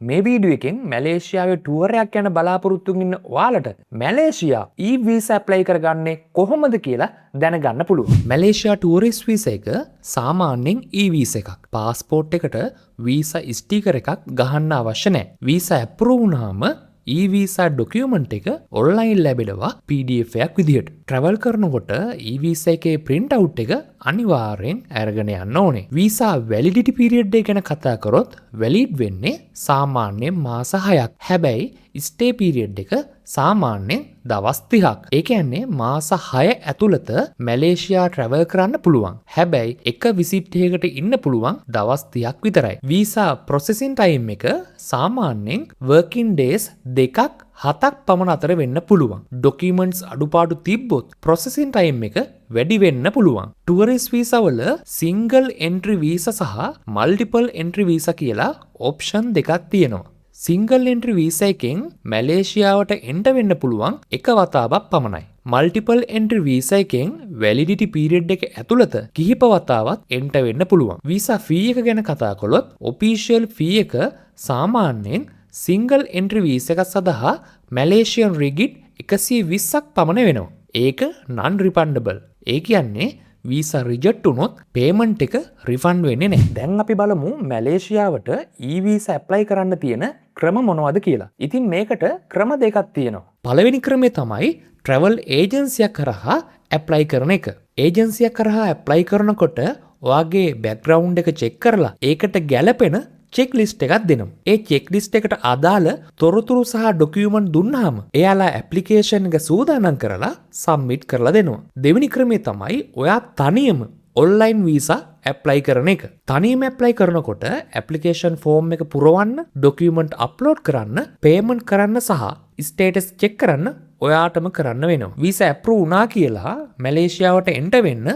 මේ වීඩියෝ එකෙන් මැලේසියාවේ ටුවර් එකක් යන බලාපොරොත්තු ඉන්න ඔයාලට මැලේසියා e-visa apply කරගන්නේ කොහොමද කියලා දැනගන්න පුළුවන්. මැලේසියා ටුවරිස්ට් වීසා එක සාමාන්‍යයෙන් e-visa එකක්. පාස්පෝර්ට් එකට වීසා ස්ටිකර් එකක් ගහන්න අවශ්‍ය නැහැ. වීසා අප්‍රූව් වුණාම e-visa document එක online ලැබෙනවා PDF එකක් විදිහට. travel කරනකොට e-visa එකේ print out එක අනිවාර්යෙන් අරගෙන යන්න ඕනේ. visa validity period එක ගැන කතා කරොත් valid වෙන්නේ සාමාන්‍යයෙන් මාස 6ක්. හැබැයි stay period එක සාමාන්‍යයෙන් දවස් 30ක්. ඒ කියන්නේ මාස 6 ඇතුළත මැලේසියා travel කරන්න පුළුවන්. හැබැයි එක visit එකකට ඉන්න පුළුවන් දවස් 30ක් විතරයි. visa processing time එක සාමාන්‍යයෙන් working days 2-7ක් පමණ අතර වෙන්න පුළුවන්. documents අඩුපාඩු තිබ්බොත් processing time එක වැඩි වෙන්න පුළුවන්. tourist visa වල single entry visa සහ multiple entry visa කියලා option දෙකක් තියෙනවා. single entry visa එකෙන් මැලේසියාවට එන්ටර් වෙන්න පුළුවන් එක වතාවක් පමණයි. multiple entry visa එකෙන් validity period එක ඇතුළත කිහිප වතාවක් එන්ටර් වෙන්න පුළුවන්. visa fee එක ගැන කතා කළොත් official fee එක සාමාන්‍යයෙන් single entry visa එක සඳහා Malaysian ringgit 120ක් පමණ වෙනවා. ඒක non refundable. ඒ කියන්නේ visa reject වුණොත් payment එක refund වෙන්නේ නැහැ. දැන් අපි බලමු මැලේසියාවට e-visa apply කරන්න තියෙන ක්‍රම මොනවද කියලා. ඉතින් මේකට ක්‍රම දෙකක් තියෙනවා. පළවෙනි ක්‍රමය තමයි travel agency එක කරහා apply කරන එක. agency එක කරහා apply කරනකොට ඔයාගේ background එක check කරලා ඒකට ගැළපෙන checklist එකක් දෙනවා. ඒ checklist එකට අදාළ තොරතුරු සහ document දුන්නාම එයාලා application එක සූදානම් කරලා submit කරලා දෙනවා. දෙවෙනි ක්‍රමය තමයි ඔයා තනියම online visa apply කරන එක. තනියම apply කරනකොට application form එක පුරවන්න, document upload කරන්න, payment කරන්න සහ status check කරන්න ඔයාටම කරන්න වෙනවා. visa approve වුණා කියලා මැලේසියාවට enter වෙන්න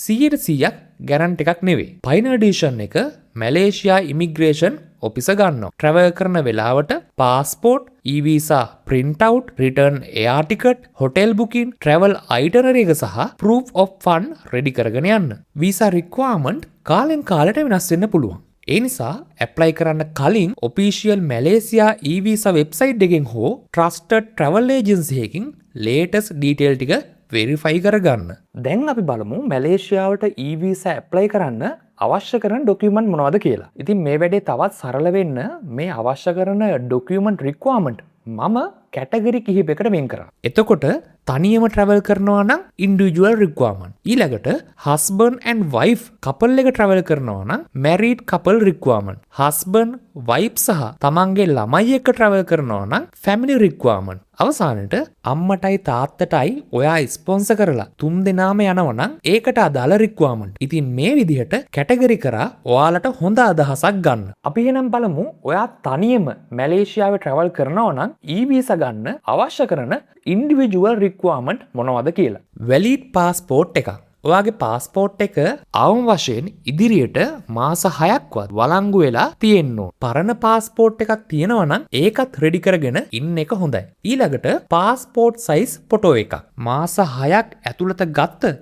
100% ගැරන්ටි එකක් නෙවෙයි. final decision එක මැලේසියා ඉමිග්‍රේෂන් ඔෆිස ගන්නවා. travel කරන වෙලාවට passport, e-visa print out, return air ticket, hotel booking, travel itinerary එක සහ proof of fund ready කරගෙන යන්න. visa requirement කාලෙන් කාලට වෙනස් වෙන්න පුළුවන්. ඒ නිසා apply කරන්න කලින් official මැලේසියා e-visa website එකෙන් හෝ trusted travel agency එකකින් latest detail ටික verify කරගන්න. දැන් අපි බලමු මැලේසියාවට e-visa apply කරන්න අවශ්‍ය කරන document මොනවද කියලා. ඉතින් මේ වැඩේ තවත් සරල වෙන්න මේ අවශ්‍ය කරන document requirement මම කැටගරි කිහිපයකට වෙන් කරා. එතකොට තනියම travel කරනවා නම් individual requirement. ඊළඟට husband and wife couple එක travel කරනවා නම් married couple requirement. husband, wife සහ තමන්ගේ ළමයි එක්ක travel කරනවා නම් family requirement. අවසානයේ අම්මටයි තාත්තටයි ඔයා ස්පොන්සර් කරලා තුන් දෙනාම යනවා නම් ඒකට අදාළ requirement. ඉතින් මේ විදිහට කැටගරි කරා ඔයාලට හොඳ අදහසක් ගන්න. අපි එහෙනම් බලමු ඔයා තනියම මැලේසියාවේ travel කරනවා නම් e-visa ගන්න අවශ්‍ය කරන individual requirement මොනවද කියලා. valid passport එකක්. ඔයාගේ passport එක අවම වශයෙන් ඉදිරියට මාස 6ක්වත් වළංගු වෙලා තියෙන්න ඕන. පරණ passport එකක් තියෙනවා නම් ඒකත් ready කරගෙන ඉන්න එක හොඳයි. ඊළඟට passport size photo එකක්. මාස 6ක් ඇතුළත ගත්ත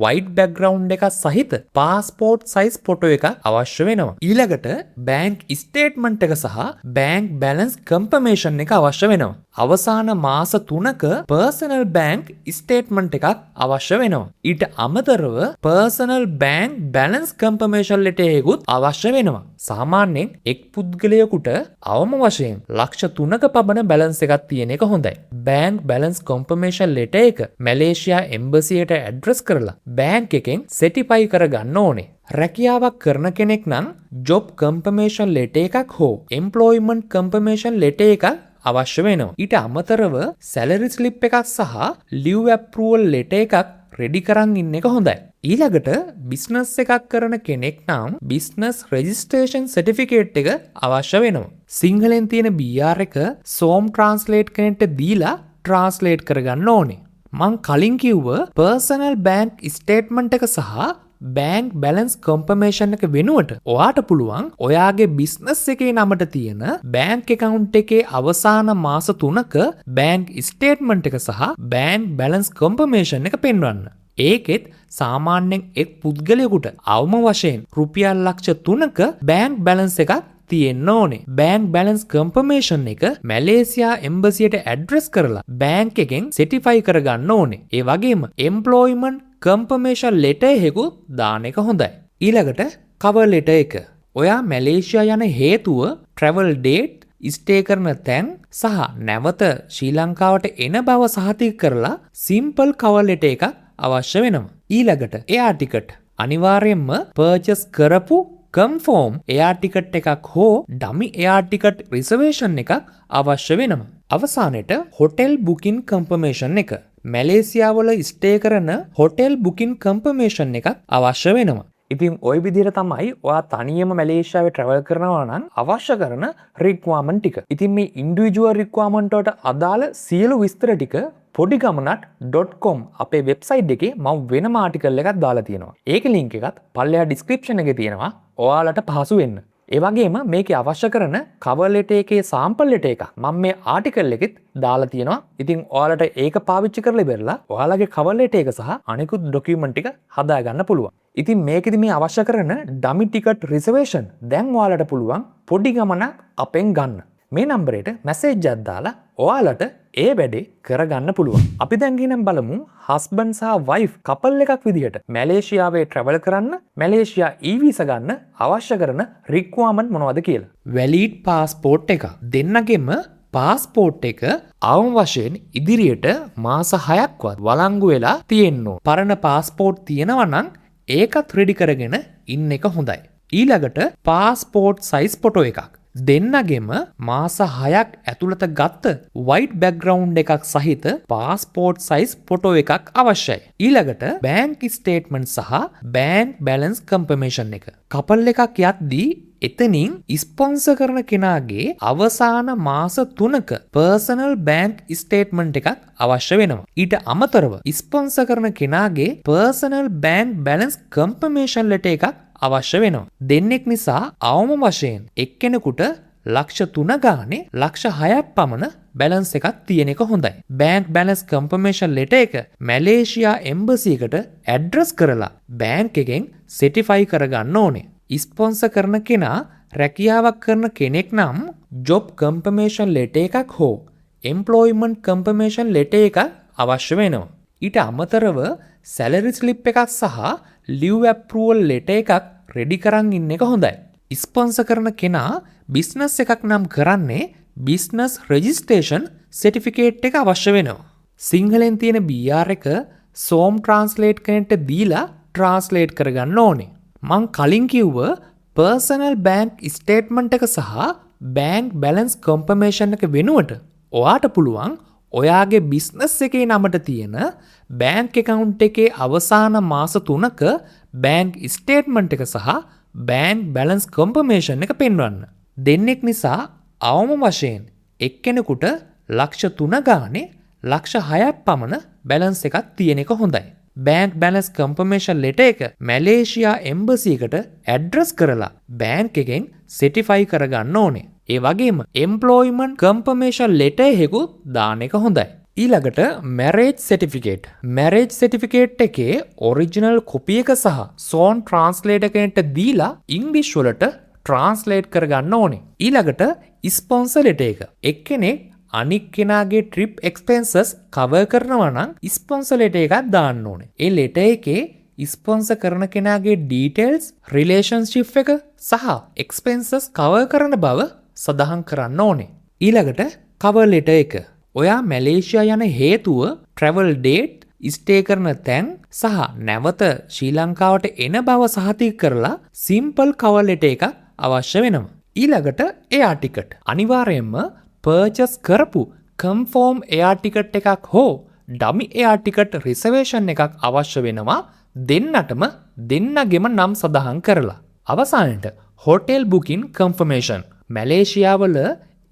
white background එක සහිත passport size photo එකක් අවශ්‍ය වෙනවා. ඊළඟට bank statement එක සහ bank balance confirmation එක අවශ්‍ය වෙනවා. අවසාන මාස 3ක personal bank statement එකක් අවශ්‍ය වෙනවා. ඊට අමතරව personal bank balance confirmation letter එකකුත් අවශ්‍ය වෙනවා. සාමාන්‍යයෙන් එක් පුද්ගලයෙකුට අවම වශයෙන් ලක්ෂ 3ක පමණ balance එකක් තියෙන එක හොඳයි. bank balance confirmation letter එක මැලේසියා embassy එකට address කරලා bank එකෙන් certify කරගන්න ඕනේ. රැකියාවක් කරන කෙනෙක් නම් job confirmation letter එකක් හෝ employment confirmation letter එකක් අවශ්‍ය වෙනවා. ඊට අමතරව salary slip එකක් සහ leave approval letter එකක් ready කරන් ඉන්න එක හොඳයි. ඊළඟට business එකක් කරන කෙනෙක් නම් business registration certificate එක අවශ්‍ය වෙනවා. සිංහලෙන් තියෙන BR එක සෝම් translate කෙනෙක්ට දීලා translate කරගන්න ඕනේ. මං කලින් කිව්ව personal bank statement එක සහ bank balance confirmation එක වෙනුවට ඔයාට පුළුවන් ඔයාගේ business එකේ නමට තියෙන bank account එකේ අවසාන මාස 3ක bank statement එක සහ bank balance confirmation එක පෙන්වන්න. ඒකෙත් සාමාන්‍යයෙන් එක් පුද්ගලයෙකුට අවම වශයෙන් රුපියල් ලක්ෂ 3ක bank balance එකක් තියෙන්න ඕනේ. බෑන්ක් බැලන්ස් කන්ෆර්මේෂන් එක මැලේසියා එම්බසියට ඇඩ්‍රස් කරලා බෑන්ක් එකෙන් සර්ටිෆයි කරගන්න ඕනේ. ඒ වගේම එම්ප්ලොයිමන්ට් කන්ෆර්මේෂන් ලෙටර් එකකුත් දාන එක හොඳයි. ඊළඟට කවර් ලෙටර් එක. ඔයා මැලේසියා යන හේතුව, ට්‍රැවල් ඩේට්, ස්ටේ කරන තැන් සහ නැවත ශ්‍රී ලංකාවට එන බව සහතික කරලා සිම්පල් කවර් ලෙටර් එකක් අවශ්‍ය වෙනවා. ඊළඟට එයාර් ටිකට්. අනිවාර්යයෙන්ම පර්චේස් කරපු කන්ෆර්ම් එයාර් ටිකට් එකක් හෝ ඩමි එයාර් ටිකට් රිසර්වේෂන් එකක් අවශ්‍ය වෙනවා. අවසානයේට හොටෙල් බුකින් කන්ෆර්මේෂන් එක. මැලේසියාවල ස්ටේ කරන හොටෙල් බුකින් කන්ෆර්මේෂන් එකක් අවශ්‍ය වෙනවා. ඉතින් ওই විදිහට තමයි ඔයා තනියම මැලේසියාවේ travel කරනවා නම් අවශ්‍ය කරන requirement ටික. ඉතින් මේ individual requirement වලට අදාළ සියලු විස්තර ටික podigamanak.com අපේ වෙබ්සයිට් එකේ මම වෙනම ආටිකල් එකක් දාලා තියෙනවා. ඒකේ link එකත් පල්ලෙහා description එකේ තියෙනවා. ඔයාලට පහසු වෙන්න. ඒ වගේම මේකේ අවශ්‍ය කරන cover letter එකේ sample letter එකක් මම මේ ආටිකල් එකෙත් දාලා තියෙනවා. ඉතින් ඔයාලට ඒක පාවිච්චි කරලා ඉවරලා ඔයාලගේ cover letter එක සහ අනිකුත් document ටික හදා ගන්න පුළුවන්. ඉතින් මේකෙදි මේ අවශ්‍ය කරන dummy ticket reservation දැන් ඔයාලට පුළුවන් පොඩි ගමනක් අපෙන් ගන්න. මේ නම්බරයට මැසේජ් එකක් දාලා ඔයාලට ඒ වැඩේ කරගන්න පුළුවන්. අපි දැන් ගෙනම් බලමු husband සහ wife couple එකක් විදිහට මැලේසියාවේ travel කරන්න මැලේසියා e-visa ගන්න අවශ්‍ය කරන requirement මොනවද කියලා. valid passport එක. දෙන්නගෙම පාස්පෝර්ට් එක අවම වශයෙන් ඉදිරියට මාස 6ක්වත් වළංගු වෙලා තියෙන්න ඕන. පරණ පාස්පෝර්ට් තියෙනවා නම් ඒකත් රෙඩි කරගෙන ඉන්න එක හොඳයි. ඊළඟට පාස්පෝර්ට් සයිස් ෆොටෝ එකක්. දෙන්නගෙම මාස 6ක් ඇතුළත ගත්ත white background එකක් සහිත පාස්පෝර්ට් සයිස් ෆොටෝ එකක් අවශ්‍යයි. ඊළඟට බැංක් ස්ටේට්මන්ට් සහ බැංක් බැලන්ස් කන්ෆර්මේෂන් එක. කපල් එකක් යද්දී එතනින් ස්පොන්සර් කරන කෙනාගේ අවසාන මාස 3ක පර්සනල් බැංක් ස්ටේට්මන්ට් එකක් අවශ්‍ය වෙනවා. ඊට අමතරව ස්පොන්සර් කරන කෙනාගේ personal bank balance confirmation letter එකක් අවශ්‍ය වෙනවා. දෙන්නෙක් නිසා අවම වශයෙන් එක්කෙනෙකුට ලක්ෂ 3 ගානේ ලක්ෂ 6ක් පමණ බැලන්ස් එකක් තියෙන එක හොඳයි. බැංක් බැලන්ස් කන්ෆර්මේෂන් ලෙටර් එක මැලේසියා එම්බසි එකට ඇඩ්‍රස් කරලා බැංක් එකෙන් සර්ටිෆයි කරගන්න ඕනේ. ස්පොන්සර් කරන කෙනා රැකියාවක් කරන කෙනෙක් නම් ජොබ් කන්ෆර්මේෂන් ලෙටර් එකක් හෝ එම්ප්ලොයිමන්ට් කන්ෆර්මේෂන් ලෙටර් එකක් අවශ්‍ය වෙනවා. ඊට අමතරව සැලරි ස්ලිප් එකක් සහ ලිව් ඇප්‍රූවල් ලෙටර් එකක් රෙඩි කරන් ඉන්න එක හොඳයි. ස්පොන්සර් කරන කෙනා බිස්නස් එකක් නම් කරන්නේ බිස්නස් රෙජිස්ට්‍රේෂන් සර්ටිෆිකේට් එක අවශ්‍ය වෙනවා. සිංහලෙන් තියෙන BR එක සෝම් ට්‍රාන්ස්ලේට් කෙනෙක්ට දීලා ට්‍රාන්ස්ලේට් කරගන්න ඕනේ. මං කලින් කිව්ව පර්සනල් බැංක් ස්ටේට්මන්ට් එක සහ බැංක් බැලන්ස් කන්ෆර්මේෂන් එක වෙනුවට ඔයාට පුළුවන් ඔයාගේ බිස්නස් එකේ නමට තියෙන බැංක් account එකේ අවසාන මාස 3ක බැංක් ස්ටේට්මන්ට් එක සහ බැංක් බැලන්ස් කන්ෆර්මේෂන් එක පෙන්වන්න. දෙන්නෙක් නිසා අවම වශයෙන් එක්කෙනෙකුට ලක්ෂ 3 ගානේ ලක්ෂ 6ක් පමණ බැලන්ස් එකක් තියෙන එක හොඳයි. බැංක් බැලන්ස් කන්ෆර්මේෂන් ලෙටර් එක මැලේසියා එම්බසි එකට ඇඩ්‍රස් කරලා බැංක් එකෙන් සර්ටිෆයි කරගන්න ඕනේ. ඒ වගේම එම්ප්ලොයිමන්ට් කන්ෆර්මේෂන් ලෙටර් එකකුත් දාන එක හොඳයි. ඊළඟට මැරේජ් සර්ටිෆිකේට්. මැරේජ් සර්ටිෆිකේට් එකේ ඔරිජිනල් කොපි එක සහ සෝන් ට්‍රාන්ස්ලේටර් කෙනෙක්ට දීලා ඉංග්‍රීසි වලට ට්‍රාන්ස්ලේට් කරගන්න ඕනේ. ඊළඟට ස්පොන්සර් ලෙටර් එක. එක්කෙනෙක් අනික් කෙනාගේ ට්‍රිප් එක්ස්පෙන්සස් කවර් කරනවා නම් ස්පොන්සර් ලෙටර් එකක් දාන්න ඕනේ. ඒ ලෙටර් එකේ ස්පොන්සර් කරන කෙනාගේ ඩීටේල්ස්, රිලේෂන්ෂිප් එක සහ එක්ස්පෙන්සස් කවර් කරන බව සඳහන් කරන්න ඕනේ. ඊළඟට කවර් ලෙටර් එක. ඔයා මැලේසියා යන හේතුව, ට්‍රැවල් ඩේට්, ස්ටේ කරන තැන් සහ නැවත ශ්‍රී ලංකාවට එන බව සහතික කරලා සිම්පල් කවර් ලෙටර් එකක් අවශ්‍ය වෙනවා. ඊළඟට එයාර් ටිකට්. අනිවාර්යයෙන්ම පර්චස් කරපු කන්ෆර්ම් එයාර් ටිකට් එකක් හෝ ඩමි එයාර් ටිකට් රිසර්වේෂන් එකක් අවශ්‍ය වෙනවා. දෙන්නටම දෙන්නගෙම නම් සඳහන් කරලා. අවසානයට හොටෙල් බුකින් කන්ෆර්මේෂන්. මැලේසියාවල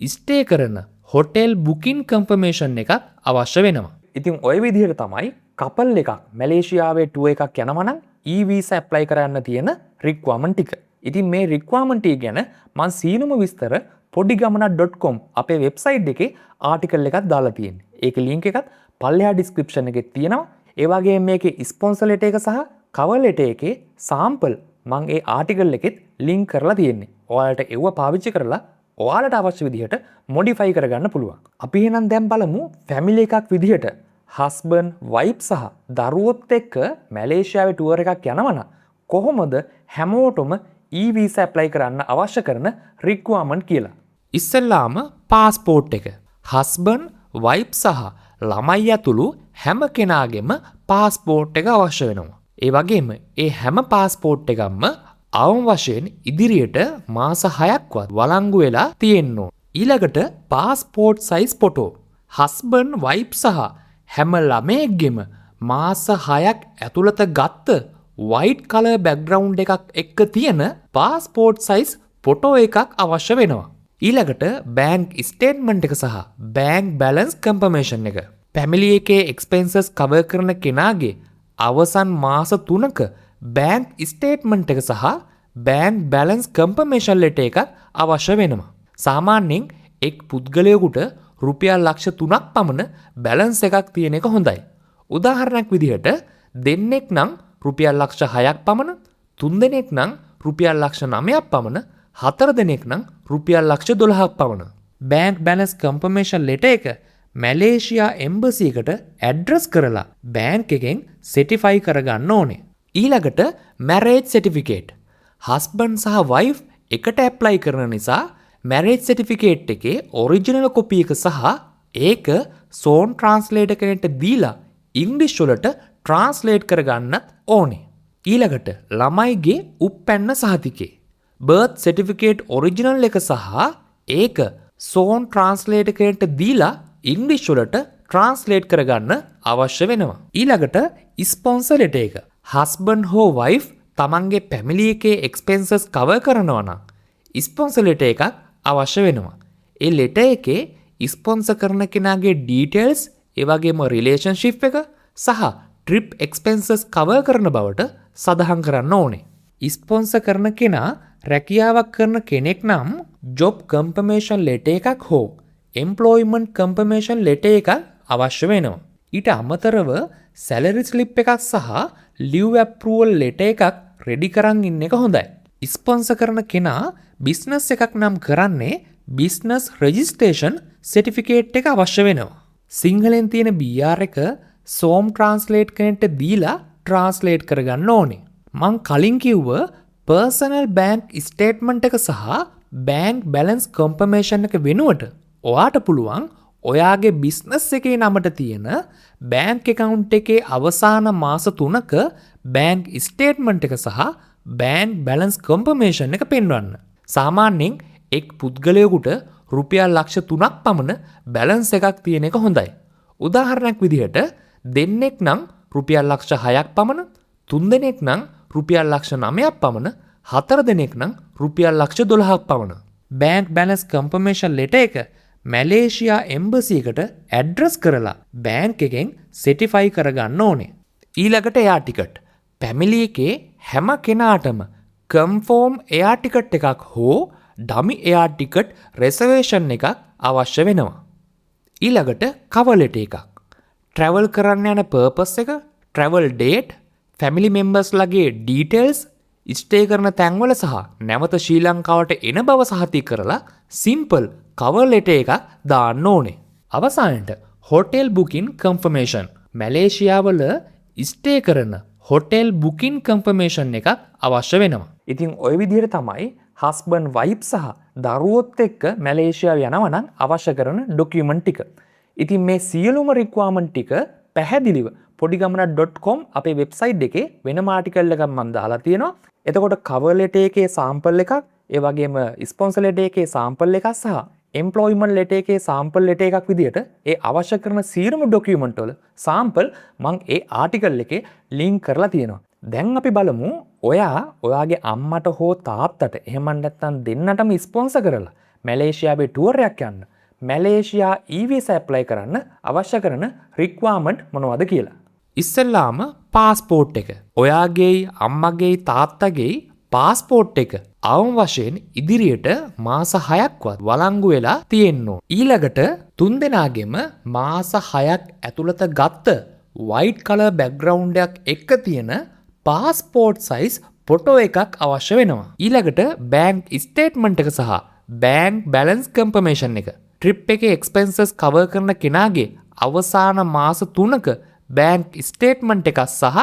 ස්ටේ කරන හොටෙල් බුකින් කන්ෆර්මේෂන් එකක් අවශ්‍ය වෙනවා. ඉතින් ওই විදිහට තමයි කපල් එකක් මැලේසියාවේ ටුවර් එකක් යනවා නම් e-visa apply කරන්න තියෙන requirement ටික. ඉතින් මේ requirement ටික ගැන මම සීනුම විස්තර podigamanak.com අපේ වෙබ්සයිට් එකේ ආටිකල් එකක් දාලා තියෙනවා. ඒකේ link එකත් පල්ලෙහා description එකේ තියෙනවා. ඒ වගේම මේකේ ස්පොන්සර් ලෙටර් එක සහ කවර් ලෙටර් එකේ sample මං ඒ ආටිකල් එකෙත් ලින්ක් කරලා තියෙන්නේ. ඔයාලට ඒව පාවිච්චි කරලා ඔයාලට අවශ්‍ය විදිහට මොඩිෆයි කරගන්න පුළුවන්. අපි එහෙනම් දැන් බලමු ෆැමිලි එකක් විදිහට හස්බන්ඩ් වයිෆ් සහ දරුවොත් එක්ක මැලේසියාවේ ටුවර් එකක් යනවනම් කොහොමද හැමෝටම E visa apply කරන්න අවශ්‍ය කරන රික්වයර්මන්ට් කියලා. ඉස්සෙල්ලාම පාස්පෝර්ට් එක. හස්බන්ඩ් වයිෆ් සහ ළමයි ඇතුළු හැම කෙනාගේම පාස්පෝර්ට් එක අවශ්‍ය වෙනවා. ඒ වගේම ඒ හැම පාස්පෝර්ට් එකක්ම අවම වශයෙන් ඉදිරියට මාස 6ක්වත් වළංගු වෙලා තියෙන්න ඕන. ඊළඟට passport size photo. Husband wife සහ හැම ළමයෙක්ගෙම මාස 6ක් ඇතුළත ගත්ත වයිට් කලර් බෑග්ග්‍රවුන්ඩ් එකක් එක්ක තියෙන පාස්පෝර්ට් සයිස් ෆොටෝ එකක් අවශ්‍ය වෙනවා. ඊළඟට බැංක් ස්ටේට්මන්ට් එක සහ බැංක් බැලන්ස් කන්ෆර්මේෂන් එක. ෆැමිලි එකේ එක්ස්පෙන්සස් කවර් කරන කෙනාගේ අවසන් මාස 3ක බැංක් ස්ටේට්මන්ට් එක සහ බැංක් බැලන්ස් කන්ෆර්මේෂන් ලෙටර් එකක් අවශ්‍ය වෙනවා. සාමාන්‍යයෙන් එක් පුද්ගලයෙකුට රුපියල් ලක්ෂ 3ක් පමණ බැලන්ස් එකක් තියෙන එක හොඳයි. උදාහරණයක් විදිහට දෙන්නෙක් නම් රුපියල් ලක්ෂ 6ක් පමණ, 3 දෙනෙක් නම් රුපියල් ලක්ෂ 9ක් පමණ, 4 දෙනෙක් නම් රුපියල් ලක්ෂ 12ක් පමණ. බැංක් බැලන්ස් කන්ෆර්මේෂන් ලෙටර් එක මැලේසියා එම්බසි එකට ඇඩ්‍රස් කරලා බැංක් එකෙන් සර්ටිෆයි කරගන්න ඕනේ. ඊළඟට මැරේජ් සර්ටිෆිකේට්. හස්බන්ඩ් සහ වයිෆ් එකට ඇප්ලයි කරන නිසා මැරේජ් සර්ටිෆිකේට් එකේ ඔරිජිනල් කොපි එක සහ ඒක සෝන් ට්‍රාන්ස්ලේටර් කෙනෙක්ට දීලා ඉංග්‍රීසි වලට ට්‍රාන්ස්ලේට් කරගන්නත් ඕනේ. ඊළඟට ළමයිගේ උප්පැන්න සහතිකේ. බර්ත් සර්ටිෆිකේට් ඔරිජිනල් එක සහ ඒක සෝන් ට්‍රාන්ස්ලේටර් කෙනෙක්ට දීලා ඉංග්‍රීසි වලට ට්‍රාන්ස්ලේට් කරගන්න අවශ්‍ය වෙනවා. ඊළඟට ස්පොන්සර් ලෙටර් එක. හස්බන්ඩ් හෝ වයිෆ් තමන්ගේ ෆැමිලි එකේ එක්ස්පෙන්සස් කවර් කරනවා නම් ස්පොන්සර් ලෙටර් එකක් අවශ්‍ය වෙනවා. ඒ ලෙටර් එකේ ස්පොන්සර් කරන කෙනාගේ ඩීටේල්ස්, ඒ වගේම රිලේෂන්ෂිප් එක සහ ට්‍රිප් එක්ස්පෙන්සස් කවර් කරන බවට සඳහන් කරන්න ඕනේ. ස්පොන්සර් කරන කෙනා රැකියාවක් කරන කෙනෙක් නම් ජොබ් කන්ෆර්මේෂන් ලෙටර් එකක් හෝ එම්ප්ලොයිමන්ට් කන්ෆර්මේෂන් ලෙටර් එකක් අවශ්‍ය වෙනවා. ඊට අමතරව සැලරි ස්ලිප් එකක් සහ ලිව් ඇප්‍රූවල් ලෙටර් එකක් රෙඩි කරන් ඉන්න එක හොඳයි. ස්පොන්සර් කරන කෙනා බිස්නස් එකක් නම් කරන්නේ බිස්නස් රෙජිස්ට්‍රේෂන් සර්ටිෆිකේට් එක අවශ්‍ය වෙනවා. සිංහලෙන් තියෙන BR එක සෝම් ට්‍රාන්ස්ලේට් කෙනෙක්ට දීලා ට්‍රාන්ස්ලේට් කරගන්න ඕනේ. මං කලින් කිව්ව පර්සනල් බැංක් ස්ටේට්මන්ට් එක සහ බැංක් බැලන්ස් කන්ෆර්මේෂන් එක වෙනුවට ඔයාට පුළුවන් ඔයාගේ බිස්නස් එකේ නමට තියෙන බැංක් account එකේ අවසාන මාස 3ක බැංක් ස්ටේට්මන්ට් එක සහ බැංක් බැලන්ස් කන්ෆර්මේෂන් එක පෙන්වන්න. සාමාන්‍යයෙන් එක් පුද්ගලයෙකුට රුපියල් ලක්ෂ 3ක් පමණ බැලන්ස් එකක් තියෙන එක හොඳයි. උදාහරණයක් විදිහට දෙන්නෙක් නම් රුපියල් ලක්ෂ 6ක් පමණ, 3 දෙනෙක් නම් රුපියල් ලක්ෂ 9ක් පමණ, 4 දෙනෙක් නම් රුපියල් ලක්ෂ 12ක් පමණ. බැංක් බැලන්ස් කන්ෆර්මේෂන් ලෙටර් එක මැලේසියා එම්බසි එකට ඇඩ්‍රස් කරලා බැංක් එකෙන් සර්ටිෆයි කරගන්න ඕනේ. ඊළඟට එයා ටිකට්. ෆැමිලි එකේ හැම කෙනාටම කන්ෆර්ම් එයා ටිකට් එකක් හෝ ඩමි එයා ටිකට් රිසර්වේෂන් එකක් අවශ්‍ය වෙනවා. ඊළඟට කවර් ලෙටර් එකක්. ට්‍රැවල් කරන්න යන පර්පස් එක, ට්‍රැවල් ඩේට්, ෆැමිලි මෙම්බර්ස්ලාගේ ඩීටේල්ස්, ස්ටේ කරන තැන්වල සහ නැවත ශ්‍රී ලංකාවට එන බව සහතික කරලා සිම්පල් කවර් ලෙටර් එකක් දාන්න ඕනේ. අවසානට හොටෙල් බුකින් කන්ෆර්මේෂන්. මැලේසියාවල ස්ටේ කරන හොටෙල් බුකින් කන්ෆර්මේෂන් එකක් අවශ්‍ය වෙනවා. ඉතින් ওই විදිහට තමයි හස්බන්ඩ් වයිෆ් සහ දරුවොත් එක්ක මැලේසියාව යනවා නම් අවශ්‍ය කරන ඩොකියුමන්ට් ටික. ඉතින් මේ සියලුම රික්වයර්මන්ට් ටික පැහැදිලිව podigamanak.com අපේ වෙබ්සයිට් එකේ වෙනම ආටිකල් එකක් මම දාලා තියෙනවා. එතකොට කවර් ලෙටර් එකේ සාම්පල් එකක්, ඒ වගේම ස්පොන්සර් ලෙටර් එකේ සාම්පල් එකක් සහ එම්ප්ලොයිමන්ට් ලෙටර් එකේ සාම්පල් ලෙටර් එකක් විදිහට ඒ අවශ්‍ය කරන සියලුම ඩොකියුමන්ට් වල සාම්පල් මම ඒ ආටිකල් එකේ ලින්ක් කරලා තියෙනවා. දැන් අපි බලමු ඔයාගේ අම්මට හෝ තාත්තට එහෙම නැත්නම් දෙන්නටම ස්පොන්සර් කරලා මැලේසියාවේ ටුවර් එකක් යන්න මැලේසියා E-visa apply කරන්න අවශ්‍ය කරන රික්වයර්මන්ට් මොනවද කියලා. ඉස්සෙල්ලාම පාස්පෝර්ට් එක. ඔයාගේ අම්මගේ තාත්තගේ පාස්පෝර්ට් එක අවම වශයෙන් ඉදිරියට මාස 6ක්වත් වළංගු වෙලා තියෙන්න ඕන. ඊළඟට 3 දෙනාගෙම මාස 6ක් ඇතුළත ගත්ත වයිට් කලර් බෑග්ග්‍රවුන්ඩ් එකක් එක්ක තියෙන පාස්පෝර්ට් සයිස් ෆොටෝ එකක් අවශ්‍ය වෙනවා. ඊළඟට බැංක් ස්ටේට්මන්ට් එක සහ බැංක් බැලන්ස් කන්ෆර්මේෂන් එක. ට්‍රිප් එකේ එක්ස්පෙන්සස් කවර් කරන කෙනාගේ අවසාන මාස 3ක බැංක් ස්ටේට්මන්ට් එකක් සහ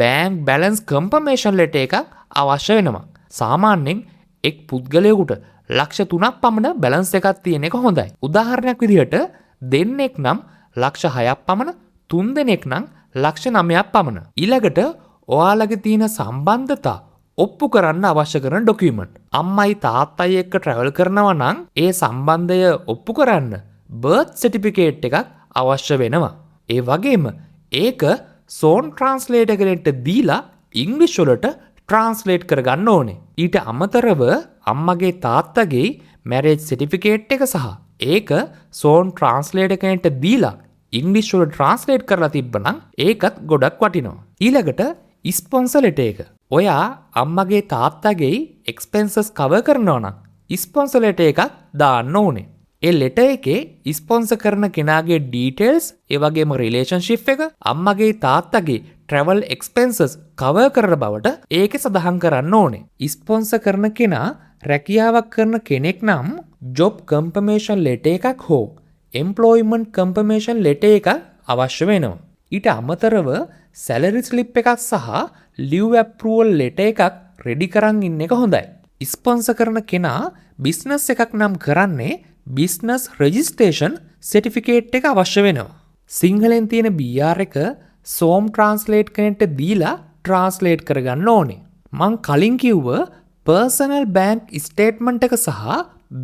බැංක් බැලන්ස් කන්ෆර්මේෂන් ලෙටර් එකක් අවශ්‍ය වෙනවා. සාමාන්‍යයෙන් එක් පුද්ගලයෙකුට ලක්ෂ 3ක් පමණ බැලන්ස් එකක් තියෙන එක හොඳයි. උදාහරණයක් විදිහට දෙන්නෙක් නම් ලක්ෂ 6ක් පමණ, 3 දෙනෙක් නම් ලක්ෂ 9ක් පමණ. ඊළඟට ඔයාලගේ තියෙන සම්බන්ධතා ඔප්පු කරන්න අවශ්‍ය කරන ඩොකියුමන්ට්. අම්මයි තාත්තයි එක්ක ට්‍රැවල් කරනවා නම් ඒ සම්බන්ධය ඔප්පු කරන්න බර්ත් සර්ටිෆිකේට් එකක් අවශ්‍ය වෙනවා. ඒ වගේම ඒක සෝන් ට්‍රාන්ස්ලේටර් කෙනෙක්ට දීලා ඉංග්‍රීසි වලට ට්‍රාන්ස්ලේට් කරගන්න ඕනේ. ඊට අමතරව අම්මගේ තාත්තගේ මැරේජ් සර්ටිෆිකේට් එක සහ ඒක සෝන් ට්‍රාන්ස්ලේටර් කෙනෙක්ට දීලා ඉංග්‍රීසි වලට ට්‍රාන්ස්ලේට් කරලා තිබ්බනම් ඒකත් ගොඩක් වටිනවා. ඊළඟට ස්පොන්සර් ලෙටර් එක. ඔයා අම්මගේ තාත්තගේ එක්ස්පෙන්සස් කවර් කරනවා නම් ස්පොන්සර් ලෙටර් එකක් දාන්න ඕනේ. ඒ ලෙටර් එකේ ස්පොන්සර් කරන කෙනාගේ ඩීටේල්ස්, ඒ වගේම රිලේෂන්ෂිප් එක, අම්මගේ තාත්තගේ ට්‍රැවල් එක්ස්පෙන්සස් කවර් කරන බවට ඒකේ සඳහන් කරන්න ඕනේ. ස්පොන්සර් කරන කෙනා රැකියාවක් කරන කෙනෙක් නම් ජොබ් කන්ෆර්මේෂන් ලෙටර් එකක් හෝ එම්ප්ලොයිමන්ට් කන්ෆර්මේෂන් ලෙටර් එකක් අවශ්‍ය වෙනවා. ඊට අමතරව සැලරි ස්ලිප් එකක් සහ ලිව් ඇප්රූවල් ලෙටර් එකක් රෙඩි කරන් ඉන්න එක හොඳයි. ස්පොන්සර් කරන කෙනා බිස්නස් එකක් නම් කරන්නේ බිස්නස් රෙජිස්ට්‍රේෂන් සර්ටිෆිකේට් එක අවශ්‍ය වෙනවා. සිංහලෙන් තියෙන BR එක සෝම් ට්‍රාන්ස්ලේට් කෙනෙක්ට දීලා ට්‍රාන්ස්ලේට් කරගන්න ඕනේ. මං කලින් කිව්ව පර්සනල් බැංක් ස්ටේට්මන්ට් එක සහ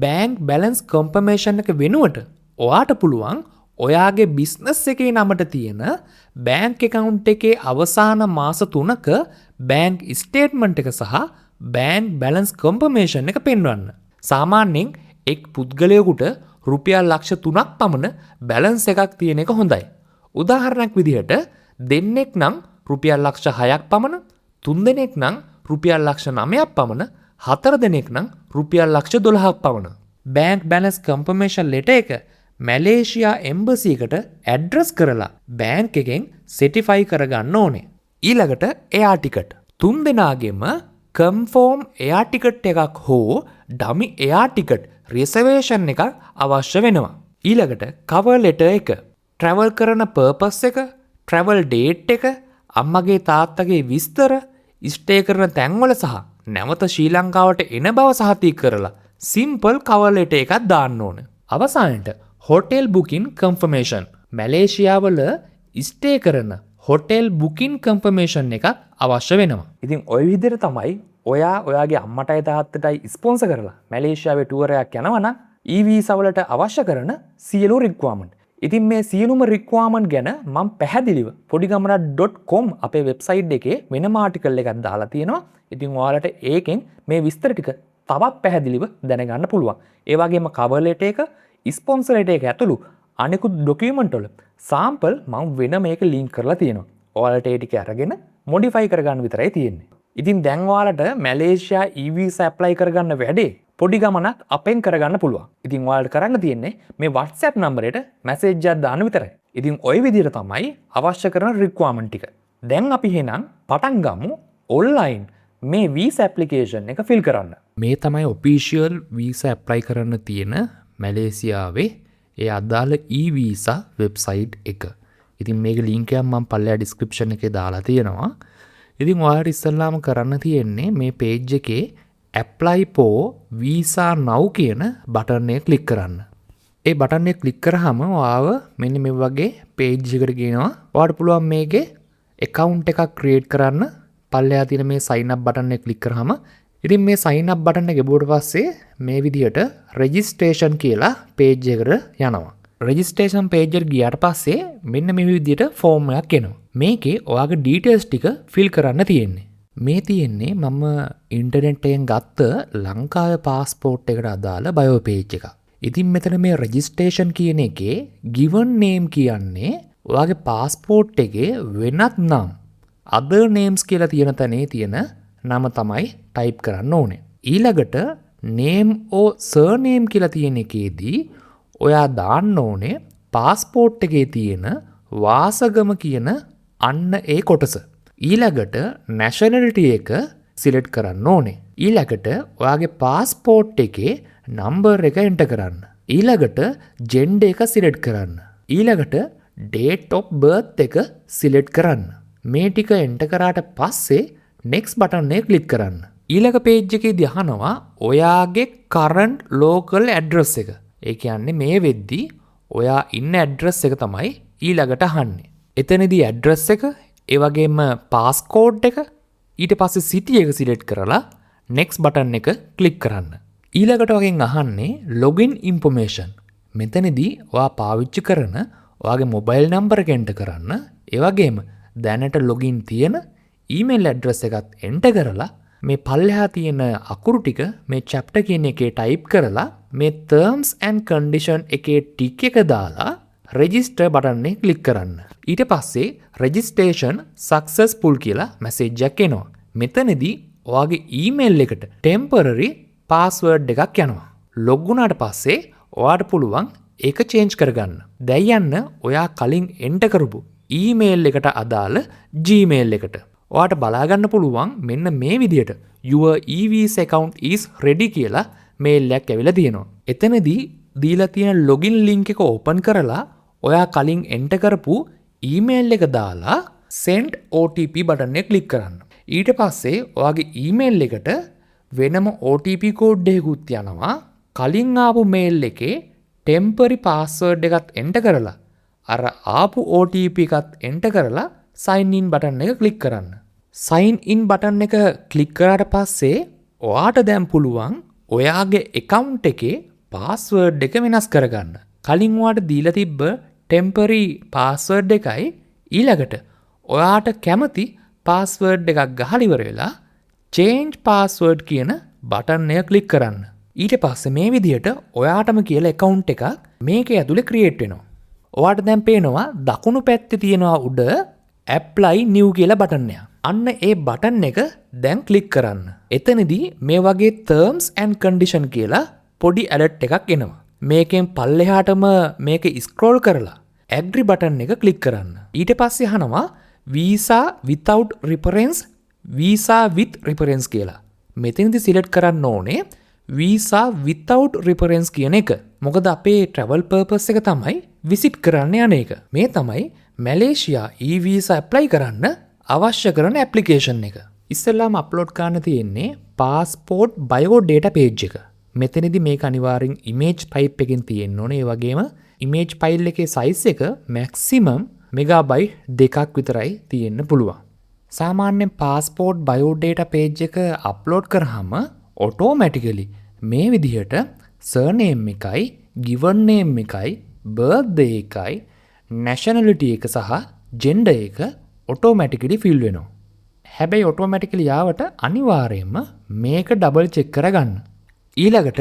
බැංක් බැලන්ස් කන්ෆර්මේෂන් එක වෙනුවට ඔයාට පුළුවන් ඔයාගේ බිස්නස් එකේ නමට තියෙන බැංක් account එකේ අවසාන මාස 3ක බැංක් ස්ටේට්මන්ට් එක සහ බැංක් බැලන්ස් කන්ෆර්මේෂන් එක පෙන්වන්න. සාමාන්‍යයෙන් එක් පුද්ගලයෙකුට රුපියල් ලක්ෂ 3ක් පමණ බැලන්ස් එකක් තියෙන එක හොඳයි. උදාහරණයක් විදිහට දෙන්නෙක් නම් රුපියල් ලක්ෂ 6ක් පමණ, 3 දෙනෙක් නම් රුපියල් ලක්ෂ 9ක් පමණ, 4 දෙනෙක් නම් රුපියල් ලක්ෂ 12ක් පමණ. බැංක් බැලන්ස් කන්ෆර්මේෂන් ලෙටර් එක මැලේසියා එම්බසි එකට ඇඩ්‍රස් කරලා බැංක් එකෙන් සර්ටිෆයි කරගන්න ඕනේ. ඊළඟට එයා ටිකට්. 3 දෙනාගෙම කන්ෆර්ම් එයා ටිකට් එකක් හෝ ඩමි එයා ටිකට් රිසර්වේෂන් එකක් අවශ්‍ය වෙනවා. ඊළඟට කවර් ලෙටර් එක, ට්‍රැවල් කරන පර්පස් එක, ට්‍රැවල් ඩේට් එක, අම්මගේ තාත්තගේ විස්තර, ස්ටේ කරන තැන්වල සහ නැවත ශ්‍රී ලංකාවට එන බව සහතික කරලා සිම්පල් කවර් ලෙටර් එකක් දාන්න ඕන. අවසානයට හොටෙල් බුකින් කන්ෆර්මේෂන්. මැලේසියාවල ස්ටේ කරන හොටෙල් බුකින් කන්ෆර්මේෂන් එකක් අවශ්‍ය වෙනවා. ඉතින් ඔය විදිහට තමයි ඔයා ඔයාගේ අම්මටයි තාත්තටයි ස්පොන්සර් කරලා මැලේසියාවේ ටුවර් එකක් යනවා නම් E-visa වලට අවශ්‍ය කරන සියලු රික්වයර්මන්ට්. ඉතින් මේ සියලුම රික්වයර්මන්ට් ගැන මම පැහැදිලිව podigamaran.com අපේ වෙබ්සයිට් එකේ වෙනම ආටිකල් එකක් දාලා තියෙනවා. ඉතින් ඔයාලට ඒකෙන් මේ විස්තර ටික තවත් පැහැදිලිව දැනගන්න පුළුවන්. ඒ වගේම කවර් ලෙටර් එක, ස්පොන්සර් ලෙටර් එක ඇතුළු අනෙකුත් ඩොකියුමන්ට් වල සාම්පල් මම වෙන මේක ලින්ක් කරලා තියෙනවා. ඔයාලට ඒ ටික අරගෙන මොඩිෆයි කරගන්න විතරයි තියෙන්නේ. ඉතින් දැන් ඔයාලට මැලේසියා E-visa ඇප්ලයි කරගන්න වැඩේ පොඩි ගමනක් අපෙන් කරගන්න පුළුවන්. ඉතින් ඔයාලට කරන්න තියෙන්නේ මේ WhatsApp නම්බරයට මැසේජ් එකක් දාන්න විතරයි. ඉතින් ওই විදිහට තමයි අවශ්‍ය කරන රික්වයර්මන්ට් ටික. දැන් අපි එහෙනම් පටන් ගමු ඔන්ලයින් මේ වීසා ඇප්ලිකේෂන් එක ෆිල් කරන්න. මේ තමයි ඔෆිෂියල් වීසා ඇප්ලයි කරන්න තියෙන මැලේසියාවේ ඒ අදාළ E-visa වෙබ්සයිට් එක. ඉතින් මේක ලින්ක් එකක් මම පල්ලෙහා ඩිස්ක්‍රිප්ෂන් එකේ දාලා තියෙනවා. ඉතින් ඔයාලට ඉස්සෙල්ලාම කරන්න තියෙන්නේ මේ පේජ් එකේ apply for visa now කියන බටන් එක ක්ලික් කරන්න. ඒ බටන් එක ක්ලික් කරාම ඔයාව මෙන්න මේ වගේ පේජ් එකකට ගෙනවා. ඔයාලට පුළුවන් මේකේ account එකක් create කරන්න. පල්ලෙහා තියෙන මේ sign up බටන් එක ක්ලික් කරාම ඉතින් මේ sign up බටන් එක ගෙවුවට පස්සේ මේ විදිහට registration කියලා page එකට යනවා. registration page එකට ගියාට පස්සේ මෙන්න මේ විදිහට form එකක් එනවා. මේකේ ඔයාගේ details ටික fill කරන්න තියෙන්නේ. මේ තියෙන්නේ මම ඉන්ටර්නෙට් එකෙන් ගත්ත ලංකාවේ passport එකට අදාළ bio page එක. ඉතින් මෙතන මේ registration කියන එකේ given name කියන්නේ ඔයාගේ passport එකේ වෙනත් නම් other names කියලා තියෙන තැනේ තියෙන නම තමයි type කරන්න ඕනේ. ඊළඟට name or surname කියලා තියෙන එකේදී ඔයා දාන්න ඕනේ passport එකේ තියෙන වාසගම කියන අන්න ඒ කොටස. ඊළඟට nationality එක සිලෙක්ට් කරන්න ඕනේ. ඊළඟට ඔයාගේ පාස්පෝර්ට් එකේ නම්බර් එක එන්ටර් කරන්න. ඊළඟට ජෙන්ඩර් එක සිලෙක්ට් කරන්න. ඊළඟට date of birth එක සිලෙක්ට් කරන්න. මේ ටික එන්ටර් කරාට පස්සේ next බටන් එක ක්ලික් කරන්න. ඊළඟ page එකේදී අහනවා ඔයාගේ current local address එක. ඒ කියන්නේ මේ වෙද්දී ඔයා ඉන්න ඇඩ්‍රස් එක තමයි ඊළඟට අහන්නේ. එතනදී ඇඩ්‍රස් එක, ඒ වගේම පාස් කෝඩ් එක, ඊට පස්සේ සිටි එක සිලෙක්ට් කරලා next බටන් එක ක්ලික් කරන්න. ඊළඟට වගෙන් අහන්නේ login information. මෙතනදී ඔයා පාවිච්චි කරන ඔයාගේ මොබයිල් නම්බර එක එන්ටර් කරන්න. ඒ වගේම දැනට login තියෙන ඊමේල් ඇඩ්‍රස් එකත් එන්ටර් කරලා මේ පල්ලෙහා තියෙන අකුරු ටික මේ chapter කියන එකේ ටයිප් කරලා මේ terms and condition එකේ ටික් එක දාලා register බටන් එක ක්ලික් කරන්න. ඊට පස්සේ registration successful කියලා මැසේජ් එකක් එනවා. මෙතනදී ඔයාගේ ඊමේල් එකට temporary password එකක් යනවා. log වුණාට පස්සේ ඔයාට පුළුවන් ඒක change කරගන්න. දැන් යන්න ඔයා කලින් enter කරපු ඊමේල් එකට අදාළ Gmail එකට. ඔයාට බලා ගන්න පුළුවන් මෙන්න මේ විදියට your e-visa account is ready කියලා මේල් එකක් ඇවිල්ලා තියෙනවා. එතනදී දීලා තියෙන login link එක open කරලා ඔයා කලින් enter කරපු email එක දාලා send OTP බටන් එක click කරන්න. ඊට පස්සේ ඔයාගේ email එකට වෙනම OTP code එකකුත් යනවා. කලින් ආපු mail එකේ temporary password එකත් enter කරලා අර ආපු OTP එකත් enter කරලා sign in බටන් එක click කරන්න. sign in බටන් එක click කරාට පස්සේ ඔයාට දැන් පුළුවන් ඔයාගේ account එකේ password එක වෙනස් කරගන්න. කලින් ඔයාට දීලා තිබ්බ temporary password එකයි ඊළඟට ඔයාට කැමති password එකක් ගහලා ඉවර වෙලා change password කියන බටන් එක click කරන්න. ඊට පස්සේ මේ විදිහට ඔයාටම කියලා account එකක් මේකේ ඇතුලේ create වෙනවා. ඔයාට දැන් පේනවා දකුණු පැත්තේ තියෙනවා උඩ apply new කියලා බටන් එකක්. අන්න ඒ බටන් එක දැන් ක්ලික් කරන්න. එතනදී මේ වගේ terms and condition කියලා පොඩි alert එකක් එනවා. මේකෙන් පල්ලෙහාටම මේක scroll කරලා agree බටන් එක ක්ලික් කරන්න. ඊට පස්සේ අහනවා visa without reference, visa with reference කියලා. මෙතනදී select කරන්න ඕනේ visa without reference කියන එක. මොකද අපේ travel purpose එක තමයි visit කරන්න යන එක. මේ තමයි මැලේසියා e-visa apply කරන්න අවශ්‍ය කරන application එක. ඉස්සෙල්ලාම අප්ලෝඩ් කරන්න තියෙන්නේ passport bio data page එක. මෙතනදී මේක අනිවාර්යෙන් image type එකකින් තියෙන්න ඕනේ. ඒ වගේම image file එකේ size එක maximum megabyte 2ක් විතරයි තියෙන්න පුළුවන්. සාමාන්‍යයෙන් passport bio data page එක අප්ලෝඩ් කරාම automatically මේ විදිහට surname එකයි, given name එකයි, birthday එකයි, nationality එක සහ gender එක automatically fill වෙනවා. හැබැයි automatically යාවට අනිවාර්යයෙන්ම මේක double check කරගන්න. ඊළඟට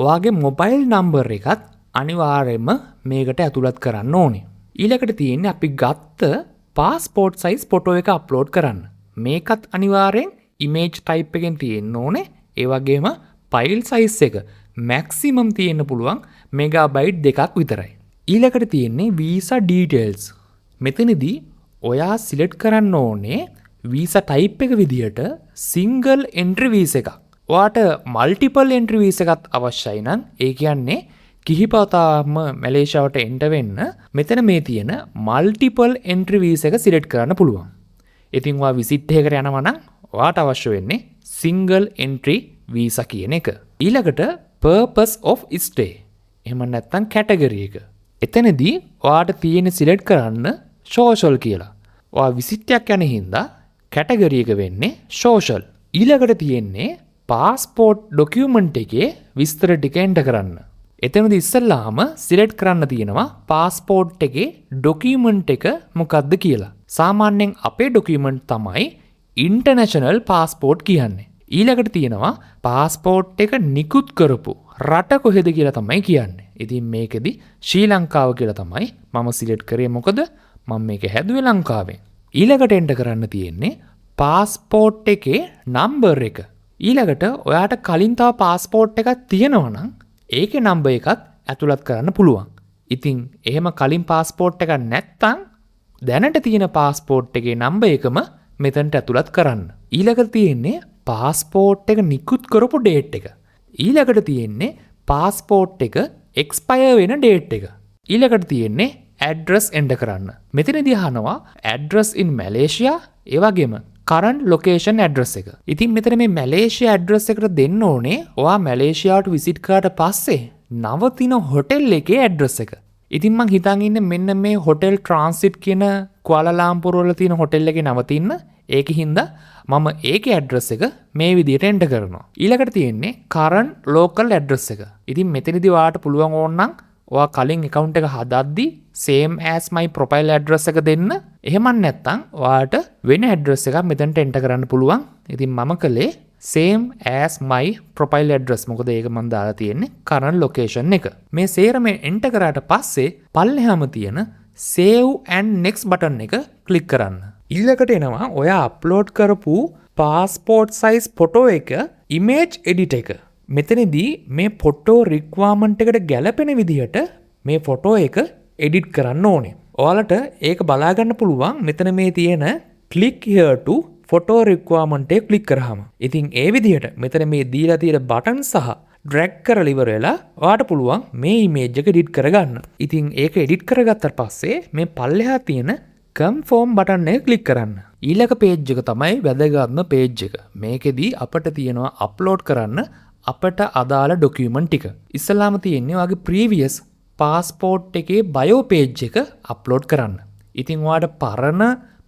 ඔයාගේ mobile number එකත් අනිවාර්යයෙන්ම මේකට ඇතුළත් කරන්න ඕනේ. ඊළඟට තියෙන්නේ අපි ගත්ත passport size photo එක upload කරන්න. මේකත් අනිවාර්යෙන් image type එකෙන් තියෙන්න ඕනේ. ඒ වගේම file size එක maximum තියෙන්න පුළුවන් megabyte 2ක් විතරයි. ඊළඟට තියෙන්නේ visa details. මෙතනදී ඔයා select කරන්න ඕනේ visa type එක විදිහට single entry visa එකක්. ඔයාට multiple entry visa එකක් අවශ්‍යයි නම් ඒ කියන්නේ කිහිපවතාවක්ම මැලේසියාවට enter වෙන්න මෙතන මේ තියෙන multiple entry visa එක select කරන්න පුළුවන්. ඉතින් ඔයා visit එකකට යනවා නම් ඔයාට අවශ්‍ය වෙන්නේ single entry visa කියන එක. ඊළඟට purpose of stay. එහෙම නැත්නම් category එක. එතනදී ඔයාට තියෙන select කරන්න social කියලා. ඔයා visit එකක් යන හින්දා category එක වෙන්නේ social. ඊළඟට තියෙන්නේ passport document එකේ විස්තර ටික enter කරන්න. එතනදී ඉස්සෙල්ලාම select කරන්න තියෙනවා passport එකේ document එක මොකක්ද කියලා. සාමාන්‍යයෙන් අපේ document තමයි international passport කියන්නේ. ඊළඟට තියෙනවා passport එක නිකුත් කරපු රට කොහෙද කියලා තමයි කියන්නේ. ඉතින් මේකෙදි ශ්‍රී ලංකාව කියලා තමයි මම select කරේ. මොකද මම මේක හැදුවේ ලංකාවෙන්. ඊළඟට enter කරන්න තියෙන්නේ passport එකේ number එක. ඊළඟට ඔයාට කලින් තව passport එකක් තියෙනවා නම් ඒකේ number එකත් ඇතුළත් කරන්න පුළුවන්. ඉතින් එහෙම කලින් passport එකක් නැත්තම් දැනට තියෙන passport එකේ number එකම මෙතනට ඇතුළත් කරන්න. ඊළඟට තියෙන්නේ පාස්පෝර්ට් එක නිකුත් කරපු ඩේට් එක. ඊළඟට තියෙන්නේ පාස්පෝර්ට් එක එක්ස්පයර් වෙන ඩේට් එක. ඊළඟට තියෙන්නේ ඇඩ්‍රස් එන්ටර් කරන්න. මෙතනදී අහනවා ඇඩ්‍රස් ඉන් මැලේසියා ඒ වගේම කරන්ට් ලොකේෂන් ඇඩ්‍රස් එක. ඉතින් මෙතන මේ මැලේසියා ඇඩ්‍රස් එකට දෙන්න ඕනේ ඔයා මැලේසියාවට විසිට් කරාට පස්සේ නවතින හොටෙල් එකේ ඇඩ්‍රස් එක. ඉතින් මං හිතන් ඉන්නේ මෙන්න මේ හොටෙල් ට්‍රාන්සිට් කියන කුවාලාලම්පුර වල තියෙන හොටෙල් එකේ නවතින්න. ඒකින්ද මම ඒකේ ඇඩ්‍රස් එක මේ විදිහට එන්ටර් කරනවා. ඊළඟට තියෙන්නේ කරන්ට් ලෝකල් ඇඩ්‍රස් එක. ඉතින් මෙතනදී ඔයාලට පුළුවන් ඕනනම් ඔයා කලින් account එක හදද්දි same as my profile address එක දෙන්න. එහෙම නැත්නම් ඔයාලට වෙන address එකක් මෙතනට enter කරන්න පුළුවන්. ඉතින් මම කළේ same as my profile address. මොකද ඒක මම දාලා තියෙන්නේ current location එක. මේ සේරම enter කරාට පස්සේ පල්ලෙහාම තියෙන save and next button එක click කරන්න. ඊළඟට එනවා ඔයා upload කරපු passport size photo එක image edit එක. මෙතනදී මේ ෆොටෝ රික්වයර්මන්ට් එකට ගැලපෙන විදිහට මේ ෆොටෝ එක එඩිට් කරන්න ඕනේ. ඔයාලට ඒක බලා ගන්න පුළුවන් මෙතන මේ තියෙන click here to photo requirement එක ක්ලික් කරාම. ඉතින් ඒ විදිහට මෙතන මේ දීලා තියෙන බටන් සහ drag කරලා ඉවර වෙලා ඔයාලට පුළුවන් මේ image එක edit කරගන්න. ඉතින් ඒක edit කරගත්තාට පස්සේ මේ පල්ලෙහා තියෙන confirm button එක ක්ලික් කරන්න. ඊළඟ page එක තමයි වැදගත්ම page එක. මේකෙදී අපිට තියෙනවා upload කරන්න අපට අදාළ ඩොකියුමන්ට් ටික. ඉස්සලාම තියෙන්නේ ඔයාගේ ප්‍රීවියස් පාස්පෝර්ට් එකේ බයෝ පේජ් එක අප්ලෝඩ් කරන්න. ඉතින් ඔයාට පරණ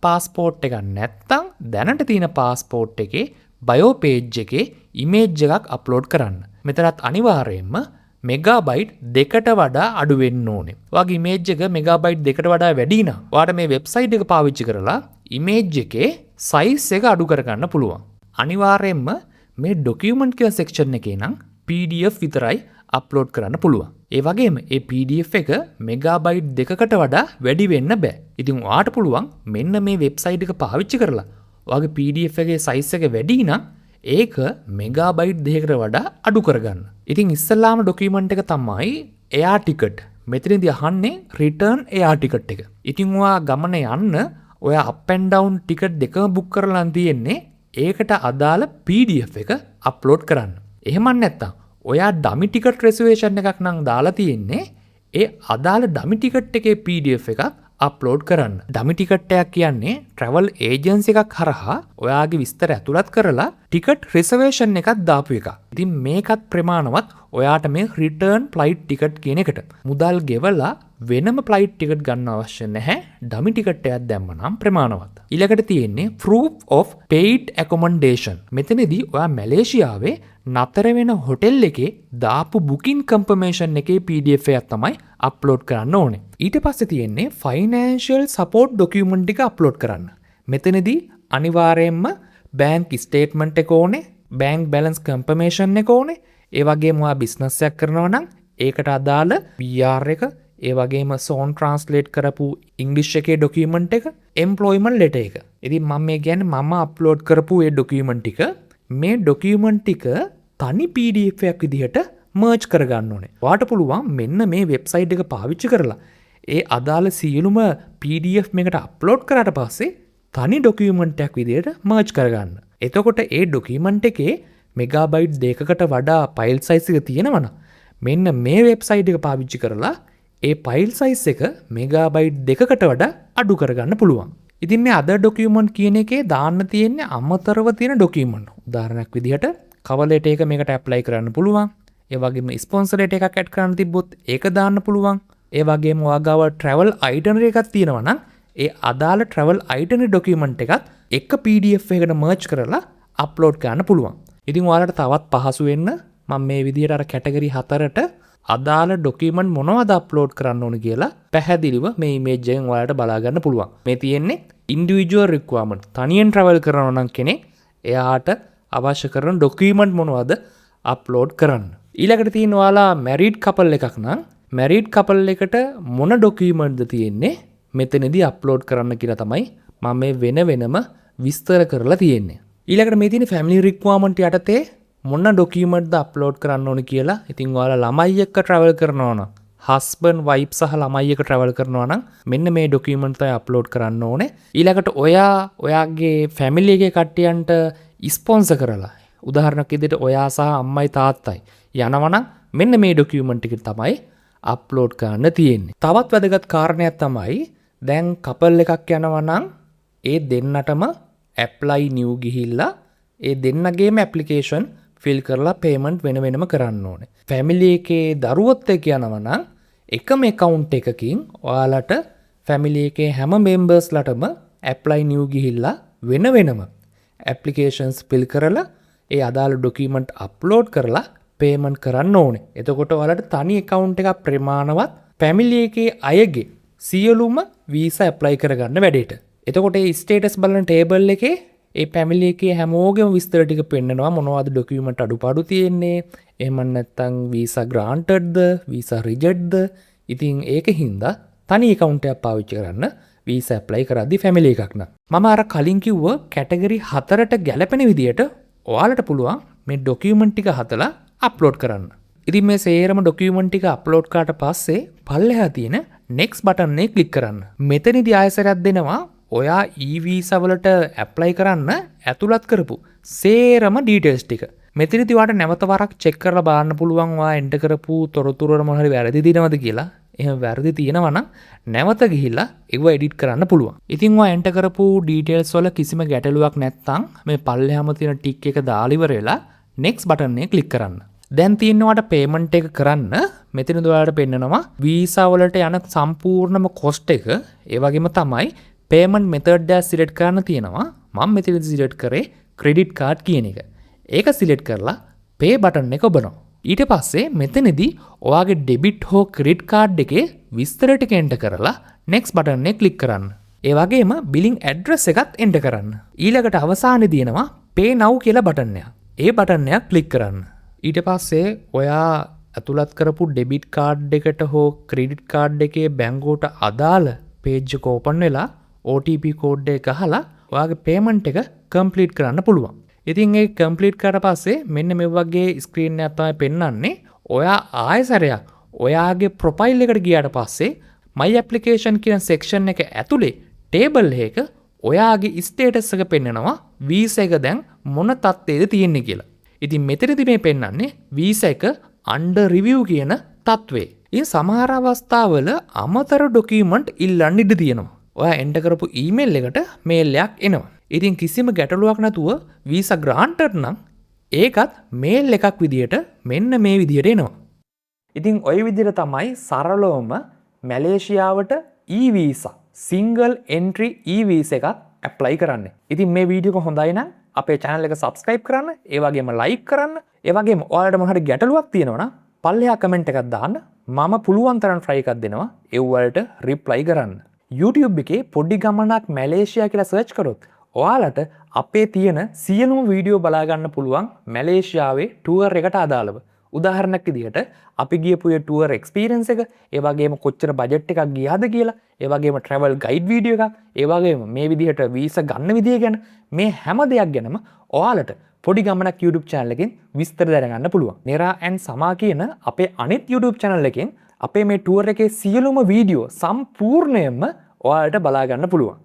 පාස්පෝර්ට් එකක් නැත්නම් දැනට තියෙන පාස්පෝර්ට් එකේ බයෝ පේජ් එකේ ඉමේජ් එකක් අප්ලෝඩ් කරන්න. මෙතනත් අනිවාර්යයෙන්ම මෙගාබයිට් 2කට වඩා අඩු වෙන්න ඕනේ. ඔයාගේ ඉමේජ් එක මෙගාබයිට් 2කට වඩා වැඩි නම් ඔයාට මේ වෙබ්සයිට් එක පාවිච්චි කරලා ඉමේජ් එකේ සයිස් එක අඩු කරගන්න පුළුවන්. අනිවාර්යයෙන්ම මේ ඩොකියුමන්ට් කියන සෙක්ෂන් එකේ නම් PDF විතරයි අප්ලෝඩ් කරන්න පුළුවන්. ඒ වගේම ඒ PDF එක මෙගාබයිට් 2කට වඩා වැඩි වෙන්න බෑ. ඉතින් ඔයාට පුළුවන් මෙන්න මේ වෙබ්සයිට් එක පාවිච්චි කරලා ඔයාගේ PDF එකේ සයිස් එක වැඩි නම් ඒක මෙගාබයිට් 2කට වඩා අඩු කරගන්න. ඉතින් ඉස්සල්ලාම ඩොකියුමන්ට් එක තමයි එයාර් ටිකට්. මෙතනදී අහන්නේ රිටර්න් එයාර් ටිකට් එක. ඉතින් ඔයා ගමන යන්න ඔයා අප් ඇන්ඩ් ඩවුන් ටිකට් දෙකම බුක් කරලා තියෙන්නේ ඒකට අදාළ PDF එක අප්ලෝඩ් කරන්න. එහෙම නැත්නම් ඔයා ඩමි ටිකට් රිසර්වේෂන් එකක් නම් දාලා තියෙන්නේ ඒ අදාළ ඩමි ටිකට් එකේ PDF එකක් අප්ලෝඩ් කරන්න. ඩමි ටිකට් එකක් කියන්නේ travel agency එකක් හරහා ඔයාගේ විස්තර ඇතුළත් කරලා ටිකට් රිසර්වේෂන් එකක් දාපු එකක්. ඉතින් මේකත් ප්‍රමාණවත් ඔයාට මේ return flight ticket කියන එකට. මුදල් ගෙවලා වෙනම ෆ්ලයිට් ටිකට් ගන්න අවශ්‍ය නැහැ. ඩමි ටිකට් එකක් දැම්ම නම් ප්‍රමාණවත්. ඊළඟට තියෙන්නේ proof of paid accommodation. මෙතනදී ඔයා මැලේසියාවේ නතර වෙන හොටෙල් එකේ දාපු booking confirmation එකේ PDF එකක් තමයි අප්ලෝඩ් කරන්න ඕනේ. ඊට පස්සේ තියෙන්නේ financial support document එක අප්ලෝඩ් කරන්න. මෙතනදී අනිවාර්යයෙන්ම bank statement එක ඕනේ, bank balance confirmation එක ඕනේ. ඒ වගේම ඔයා business එකක් කරනවා නම් ඒකට අදාළ PR එක, ඒ වගේම සෝන් ට්‍රාන්ස්ලේට් කරපු ඉංග්‍රීසි එකේ ඩොකියුමන්ට් එක, එම්ප්ලොයිමන්ට් ලෙටර් එක. ඉතින් මම මේ කියන්නේ මම අප්ලෝඩ් කරපු ඒ ඩොකියුමන්ට් ටික මේ ඩොකියුමන්ට් ටික තනි PDF එකක් විදිහට මර්ජ් කරගන්න ඕනේ. ඔයාට පුළුවන් මෙන්න මේ වෙබ්සයිට් එක පාවිච්චි කරලා ඒ අදාළ සියලුම PDF මේකට අප්ලෝඩ් කරාට පස්සේ තනි ඩොකියුමන්ට් එකක් විදිහට මර්ජ් කරගන්න. එතකොට ඒ ඩොකියුමන්ට් එකේ මෙගාබයිට් 2කට වඩා ෆයිල් සයිස් එක තියෙනවා නම් මෙන්න මේ වෙබ්සයිට් එක පාවිච්චි කරලා ඒ ෆයිල් සයිස් එක මෙගාබයිට් 2කට වඩා අඩු කරගන්න පුළුවන්. ඉතින් මේ අදර් ඩොකියුමන්ට් කියන එකේ දාන්න තියෙන්නේ අමතරව තියෙන ඩොකියුමන්ට්. උදාහරණයක් විදිහට කවර් ලෙටර් එක මේකට ඇප්ලයි කරන්න පුළුවන්. ඒ වගේම ස්පොන්සර් ලෙටර් එකක් ඇඩ් කරන්න තිබ්බොත් ඒක දාන්න පුළුවන්. ඒ වගේම ඔයාගාව travel itinerary එකක් තියෙනවා නම් ඒ අදාළ travel itinerary ඩොකියුමන්ට් එකත් එක PDF එකකට මර්ජ් කරලා අප්ලෝඩ් කරන්න පුළුවන්. ඉතින් ඔයාලට තවත් පහසු වෙන්න මම මේ විදිහට අර කැටගරි 4ට අදාළ ඩොකියුමන්ට් මොනවද අප්ලෝඩ් කරන්න ඕන කියලා පැහැදිලිව මේ ඉමේජ් එකෙන් ඔයාලට බලා ගන්න පුළුවන්. මේ තියෙන්නේ ඉන්ඩිවිජුවල් රික්වයර්මන්ට්. තනියෙන් travel කරනවා නම් කෙනෙක් එයාට අවශ්‍ය කරන ඩොකියුමන්ට් මොනවද අප්ලෝඩ් කරන්න. ඊළඟට තියෙන ඔයාලා මැරිඩ් කපල් එකක් නම් මැරිඩ් කපල් එකට මොන ඩොකියුමන්ට්ද තියෙන්නේ මෙතනදී අප්ලෝඩ් කරන්න කියලා තමයි මම මේ වෙනම විස්තර කරලා තියෙන්නේ. ඊළඟට මේ තියෙන ෆැමිලි රික්වයර්මන්ට් යටතේ මොන ඩොකියුමන්ට්ද අප්ලෝඩ් කරන්න ඕන කියලා. ඉතින් ඔයාලා ළමයි එක්ක travel කරනවා නම් husband wife සහ ළමයි එක්ක travel කරනවා නම් මෙන්න මේ ඩොකියුමන්ට් තමයි අප්ලෝඩ් කරන්න ඕනේ. ඊළඟට ඔයාගේ ෆැමිලි එකේ කට්ටියන්ට ස්පොන්සර් කරලා උදාහරණයක් විදිහට ඔයා සහ අම්මයි තාත්තයි යනවනම් මෙන්න මේ ඩොකියුමන්ට් එක තමයි අප්ලෝඩ් කරන්න තියෙන්නේ. තවත් වැදගත් කාරණයක් තමයි දැන් කපල් එකක් යනවනම් ඒ දෙන්නටම ඇප්ලයි නිව් ගිහිල්ලා ඒ දෙන්නගේම ඇප්ලිකේෂන් ෆිල් කරලා පේමන්ට් වෙන වෙනම කරන්න ඕනේ. ෆැමිලි එකේ දරුවොත් එක්ක යනවනම් එකම account එකකින් ඔයාලට ෆැමිලි එකේ හැම මෙම්බර්ස්ලටම ඇප්ලයි නිව් ගිහිල්ලා වෙන වෙනම ඇප්ලිකේෂන්ස් ෆිල් කරලා ඒ අදාළ ඩොකියුමන්ට් අප්ලෝඩ් කරලා පේමන්ට් කරන්න ඕනේ. එතකොට ඔයාලට තනි account එකක් ප්‍රමාණවත් ෆැමිලි එකේ අයගේ සියලුම වීසා ඇප්ලයි කරගන්න වැඩේට. එතකොට ඒ ස්ටේටස් බලන ටේබල් එකේ ඒ ෆැමිලි එකේ හැමෝගෙම විස්තර ටික පෙන්නනවා මොනවද ඩොකියුමන්ට් අඩුපාඩු තියෙන්නේ. එහෙම නැත්නම් වීසා ග්‍රාන්ටඩ්ද වීසා රිජෙක්ට්ද. ඉතින් ඒකින්ද තනි account එකක් පාවිච්චි කරන්න වීසා ඇප්ලයි කරද්දී ෆැමිලි එකක් නම්. මම අර කලින් කිව්ව කැටගරි 4ට ගැලපෙන විදියට ඔයාලට පුළුවන් මේ ඩොකියුමන්ට් ටික හදලා අප්ලෝඩ් කරන්න. ඉතින් මේ සේරම ඩොකියුමන්ට් ටික අප්ලෝඩ් කරාට පස්සේ පල්ලෙහා තියෙන next button එක ක්ලික් කරන්න. මෙතනදී ආයසරයක් දෙනවා ඔයා e-visa වලට ඇප්ලයි කරන්න ඇතුළත් කරපු සේරම ඩීටේල්ස් ටික. මෙතනදී ඔයාලට නැවත වරක් චෙක් කරලා බලන්න පුළුවන් ඔයා එන්ටර් කරපු තොරතුරු වල මොන හරි වැරදි තියෙනවද කියලා. එහෙම වැරදි තියෙනවා නම් නැවත ගිහිල්ලා ඒව එඩිට් කරන්න පුළුවන්. ඉතින් ඔයා එන්ටර් කරපු ඩීටේල්ස් වල කිසිම ගැටලුවක් නැත්නම් මේ පල්ලෙහාම තියෙන ටික් එක දාලා ඉවර වෙලා next button එක ක්ලික් කරන්න. දැන් තියෙනවාට පේමන්ට් එක කරන්න මෙතන ඔයාලට පෙන්නනවා වීසා වලට යන සම්පූර්ණම කොස්ට් එක ඒ වගේම තමයි පේමන්ට් මෙතඩ් එක සිලෙක්ට් කරන්න තියෙනවා. මම මෙතනදී සිලෙක්ට් කරේ ක්‍රෙඩිට් කාඩ් කියන එක. ඒක සිලෙක්ට් කරලා පේ බටන් එක ඔබනවා. ඊට පස්සේ මෙතනදී ඔයාගේ ඩෙබිට් හෝ ක්‍රෙඩිට් කාඩ් එකේ විස්තර ටික එන්ටර් කරලා next button එක ක්ලික් කරන්න. ඒ වගේම බිලිං ඇඩ්‍රස් එකත් එන්ටර් කරන්න. ඊළඟට අවසානයේ තියෙනවා pay now කියලා බටන් එකක්. ඒ බටන් එක ක්ලික් කරන්න. ඊට පස්සේ ඔයා ඇතුළත් කරපු ඩෙබිට් කාඩ් එකට හෝ ක්‍රෙඩිට් කාඩ් එකේ බැංකුවට අදාළ page එක open වෙලා OTP කෝඩ් එක ගහලා ඔයාගේ පේමන්ට් එක කම්ප්ලීට් කරන්න පුළුවන්. ඉතින් ඒ කම්ප්ලීට් කරලා පස්සේ මෙන්න මේ වගේ ස්ක්‍රීන් එකක් තමයි පෙන්වන්නේ. ඔයා ආයෙසරයක් ඔයාගේ ප්‍රොෆයිල් එකට ගියාට පස්සේ my application කියන section එක ඇතුලේ table එකක ඔයාගේ ස්ටේටස් එක පෙන්නනවා වීසා එක දැන් මොන තත්ත්වයේද තියෙන්නේ කියලා. ඉතින් මෙතනදී මේ පෙන්වන්නේ වීසා එක under review කියන තත්ත්වේ. ඉතින් සමහර අවස්ථාවල අමතර ඩොකියුමන්ට් ඉල්ලන්න ඉඩ තියෙනවා. ඔයා එන්ටර් කරපු ඊමේල් එකට මේල් එකක් එනවා. ඉතින් කිසිම ගැටලුවක් නැතුව වීසා ග්‍රාන්ටඩ් නම් ඒකත් මේල් එකක් විදියට මෙන්න මේ විදියට එනවා. ඉතින් ওই විදියට තමයි සරලවම මැලේසියාවට e-visa single entry e-visa එකක් ඇප්ලයි කරන්නේ. ඉතින් මේ වීඩියෝ එක හොඳයි නම් අපේ channel එක subscribe කරන්න, ඒ වගේම like කරන්න, ඒ වගේම ඔයාලට මොන හරි ගැටලුවක් තියෙනවා නම් පල්ලෙහා comment එකක් දාන්න. මම පුළුවන් තරම් try එකක් දෙනවා ඒ වලට reply කරන්න. YouTube එකේ පොඩි ගමනක් මැලේසියා කියලා search කරොත් ඔයාලට අපේ තියෙන සියලුම වීඩියෝ බලා ගන්න පුළුවන් මැලේසියාවේ ටුවර් එකට අදාළව. උදාහරණයක් විදිහට අපි ගියපු ඒ ටුවර් එක්ස්පීරියන්ස් එක, ඒ වගේම කොච්චර බජට් එකක් ගියාද කියලා, ඒ වගේම ට්‍රැවල් ගයිඩ් වීඩියෝ එකක්, ඒ වගේම මේ විදිහට වීසා ගන්න විදිය ගැන මේ හැම දෙයක් ගැනම ඔයාලට පොඩි ගමනක් YouTube channel එකෙන් විස්තර දැනගන්න පුළුවන්. නෙරා ඇන්ඩ් සමා කියන අපේ අනිත් YouTube channel එකෙන් අපේ මේ ටුවර් එකේ සියලුම වීඩියෝ සම්පූර්ණයෙන්ම ඔයාලට බලා ගන්න පුළුවන්.